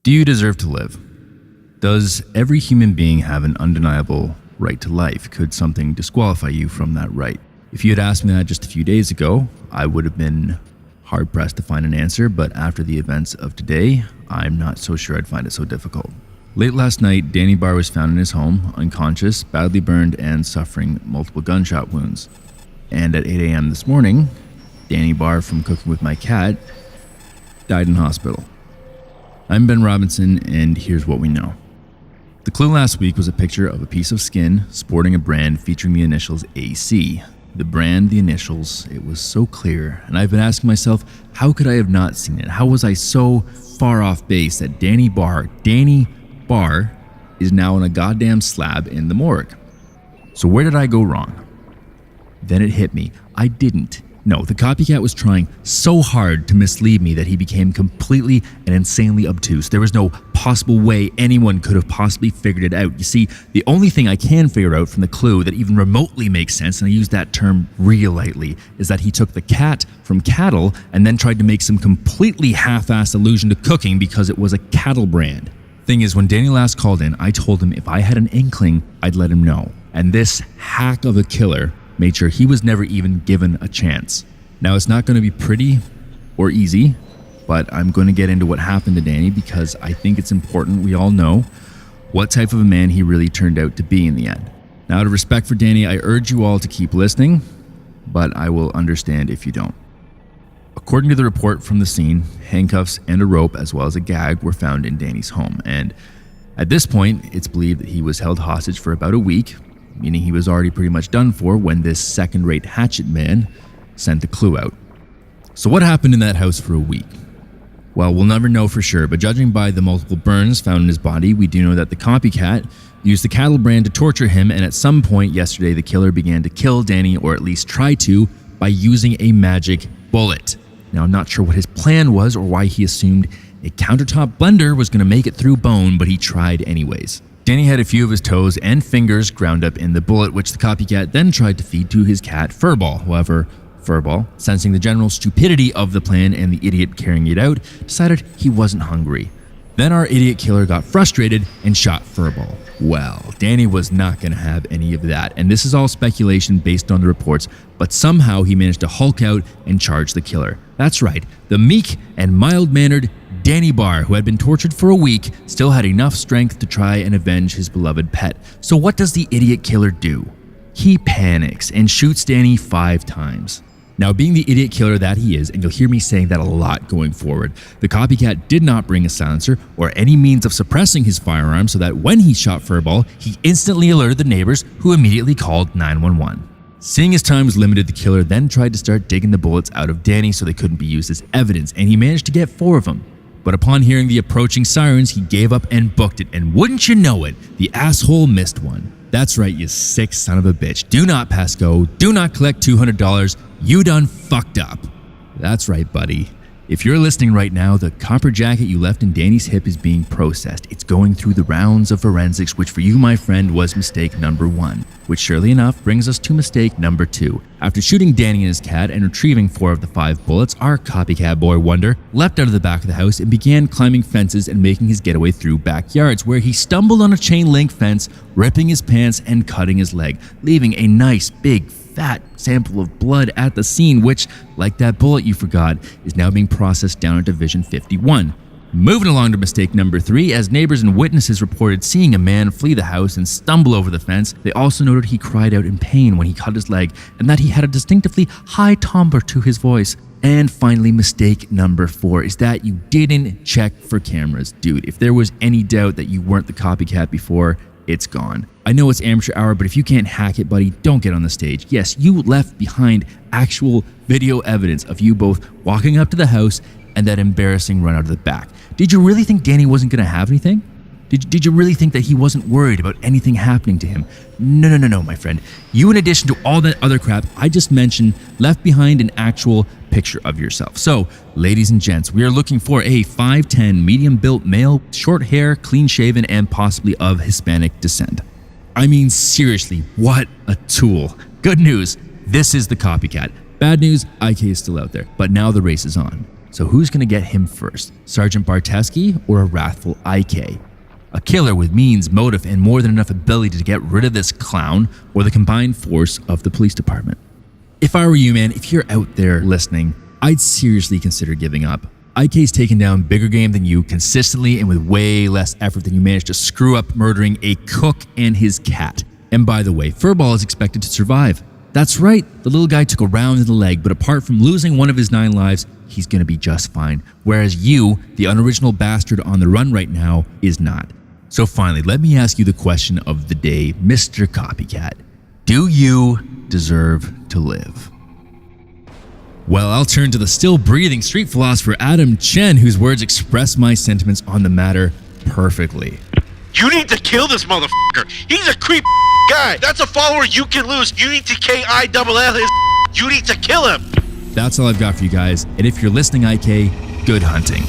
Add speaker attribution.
Speaker 1: Do you deserve to live? Does every human being have an undeniable right to life? Could something disqualify you from that right? If you had asked me that just a few days ago, I would have been hard-pressed to find an answer, but after the events of today, I'm not so sure I'd find it so difficult. Late last night, Danny Barr was found in his home, unconscious, badly burned, and suffering multiple gunshot wounds. And at 8 a.m. this morning, Danny Barr, from cooking with my cat, died in hospital. I'm Ben Robinson, and here's what we know. The clue last week was a picture of a piece of skin sporting a brand featuring the initials AC. The brand, the initials, it was so clear, and I've been asking myself, how could I have not seen it? How was I so far off base that Danny Barr is now on a goddamn slab in the morgue? So where did I go wrong? Then it hit me. I didn't. No, the copycat was trying so hard to mislead me that he became completely and insanely obtuse. There was no possible way anyone could have possibly figured it out. You see, the only thing I can figure out from the clue that even remotely makes sense, and I use that term real lightly, is that he took the cat from cattle and then tried to make some completely half-assed allusion to cooking because it was a cattle brand. Thing is, when Danny last called in, I told him if I had an inkling, I'd let him know. And this hack of a killer made sure he was never even given a chance. Now, it's not going to be pretty or easy, but I'm going to get into what happened to Danny because I think it's important we all know what type of a man he really turned out to be in the end. Now, out of respect for Danny, I urge you all to keep listening, but I will understand if you don't. According to the report from the scene, handcuffs and a rope as well as a gag were found in Danny's home, and at this point, it's believed that he was held hostage for about a week, meaning he was already pretty much done for when this second-rate hatchet man sent the clue out. So what happened in that house for a week? Well, we'll never know for sure, but judging by the multiple burns found in his body, we do know that the copycat used the cattle brand to torture him, and at some point yesterday, the killer began to kill Danny, or at least try to, by using a magic bullet. Now, I'm not sure what his plan was or why he assumed a countertop blender was going to make it through bone, but he tried anyways. Danny had a few of his toes and fingers ground up in the bullet, which the copycat then tried to feed to his cat, Furball. However, Furball, sensing the general stupidity of the plan and the idiot carrying it out, decided he wasn't hungry. Then our idiot killer got frustrated and shot Furball. Well, Danny was not going to have any of that, and this is all speculation based on the reports, but somehow he managed to hulk out and charge the killer. That's right, the meek and mild-mannered Danny Barr, who had been tortured for a week, still had enough strength to try and avenge his beloved pet. So what does the idiot killer do? He panics and shoots Danny 5 times. Now, being the idiot killer that he is, and you'll hear me saying that a lot going forward, the copycat did not bring a silencer or any means of suppressing his firearm so that when he shot Furball, he instantly alerted the neighbors, who immediately called 911. Seeing his time was limited, the killer then tried to start digging the bullets out of Danny so they couldn't be used as evidence, and he managed to get 4 of them. But upon hearing the approaching sirens, he gave up and booked it, and wouldn't you know it, the asshole missed one. That's right, you sick son of a bitch. Do not pass go, do not collect $200, you done fucked up. That's right, buddy. If you're listening right now, the copper jacket you left in Danny's hip is being processed. It's going through the rounds of forensics, which for you, my friend, was mistake number 1, which surely enough brings us to mistake number 2. After shooting Danny and his cat and retrieving 4 of the 5 bullets, our copycat boy Wonder leapt out of the back of the house and began climbing fences and making his getaway through backyards, where he stumbled on a chain link fence, ripping his pants and cutting his leg, leaving a nice big fat sample of blood at the scene, which, like that bullet you forgot, is now being processed down at Division 51. Moving along to mistake number 3, as neighbors and witnesses reported seeing a man flee the house and stumble over the fence, they also noted he cried out in pain when he cut his leg and that he had a distinctively high timbre to his voice. And finally, mistake number 4 is that you didn't check for cameras. Dude, if there was any doubt that you weren't the copycat before, it's gone. I know it's amateur hour, but if you can't hack it, buddy, don't get on the stage. Yes, you left behind actual video evidence of you both walking up to the house and that embarrassing run out of the back. Did you really think Danny wasn't going to have anything? Did you really think that he wasn't worried about anything happening to him? No, my friend. You, in addition to all that other crap I just mentioned, left behind an actual picture of yourself. So, ladies and gents, we are looking for a 5'10", medium-built male, short hair, clean-shaven, and possibly of Hispanic descent. I mean, seriously, what a tool. Good news, this is the copycat. Bad news, IK is still out there, but now the race is on. So who's going to get him first? Sergeant Barteski or a wrathful IK? A killer with means, motive, and more than enough ability to get rid of this clown, or the combined force of the police department? If I were you, man, if you're out there listening, I'd seriously consider giving up. IK's taken down bigger game than you consistently and with way less effort than you managed to screw up murdering a cook and his cat. And by the way, Furball is expected to survive. That's right, the little guy took a round in the leg, but apart from losing one of his 9 lives, he's gonna be just fine. Whereas you, the unoriginal bastard on the run right now, is not. So finally, let me ask you the question of the day, Mr. Copycat. Do you deserve to live? Well, I'll turn to the still breathing street philosopher Adam Chen, whose words express my sentiments on the matter perfectly.
Speaker 2: You need to kill this motherfucker. He's a creep guy. That's a follower you can lose. You need to KILL his. You need to kill him.
Speaker 1: That's all I've got for you guys. And if you're listening, IK, good hunting.